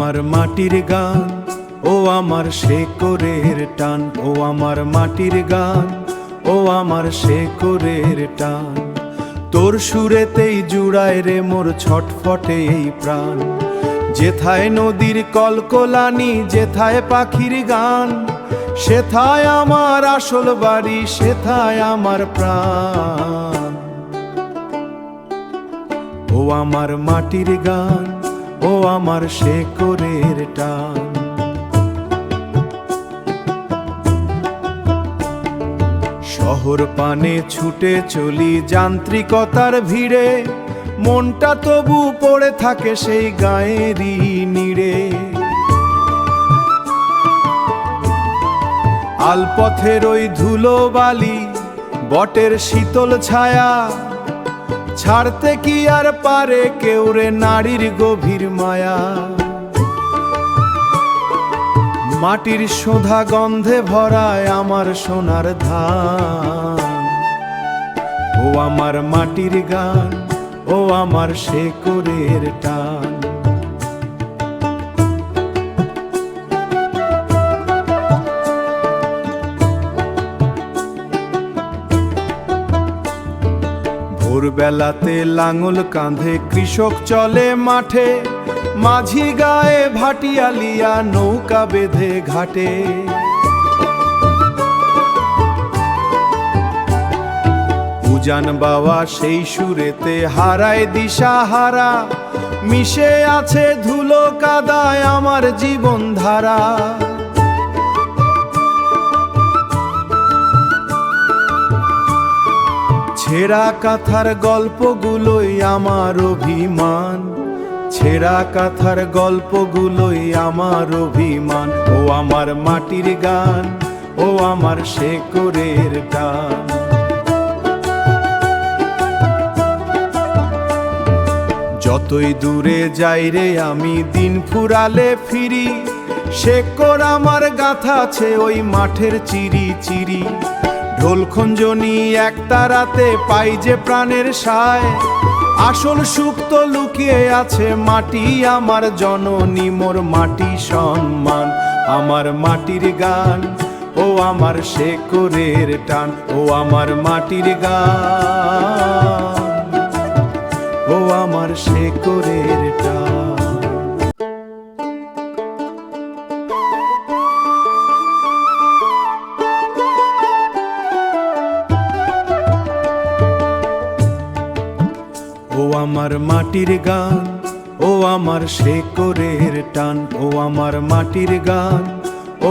আমার মাটির গান, ও আমার শেকড়ের টান, ও আমার মাটির গান, ও আমার শেকড়ের টান। তোর সুরেতেই জুড়ায় রে মোর ছটফটে এই প্রাণ। যেথায় নদীর কলকলানি, যেথায় পাখির গান, সেথায় আমার আসল বাড়ি, সেথায় আমার প্রাণ। ও আমার মাটির গান, ও আমার শেকড়ের টান। শহর পানে ছুটে চলি যান্ত্রিকতার ভিড়ে, মনটা তবু পড়ে থাকে সেই গায়েরই নিড়ে। আলপথের ওই ধুলো বালি, বটের শীতল ছায়া, ছাড়তে কি আর পারে কেউ রে নারীর গভীর মায়া। মাটির সোঁধা গন্ধে ভরায় আমার সোনার ধান। ও আমার মাটির গান, ও আমার শেকড়ের টান। ভোরবেলাতে লাঙল কাঁধে কৃষক চলে মাঠে, মাঝি গায়ে ভাটিয়ালিয়া নৌকা বেঁধে ঘাটে। উজান বাওয়া সেই সুরেতে হারায় দিশা হারা, মিশে আছে ধুলো কাদায় আমার জীবন ধারা। ছেঁড়া কাঁথার গল্পগুলোই আমার অভিমান, ছেঁড়া কাঁথার গল্পগুলোই আমার অভিমান। ও আমার মাটির গান, ও আমার শেকড়ের টান। যতই দূরে যাই রে আমি দিন ফুরালে ফিরি, শেকড় আমার গাথা আছে ওই মাঠের চিরি চিরি। ঢোল খঞ্জনি একতারাতে পাই যে প্রাণের সায়, আসল সুখ তো লুকিয়ে আছে মাটি আমার জননী, মোর মাটি সম্মান। আমার মাটির গান, ও আমার শেকড়ের টান, ও আমার মাটির গান, ও আমার শেকড়ের টান। ও আমার মাটির গান, ও আমার শেকড়ের টান, ও আমার মাটির গান, ও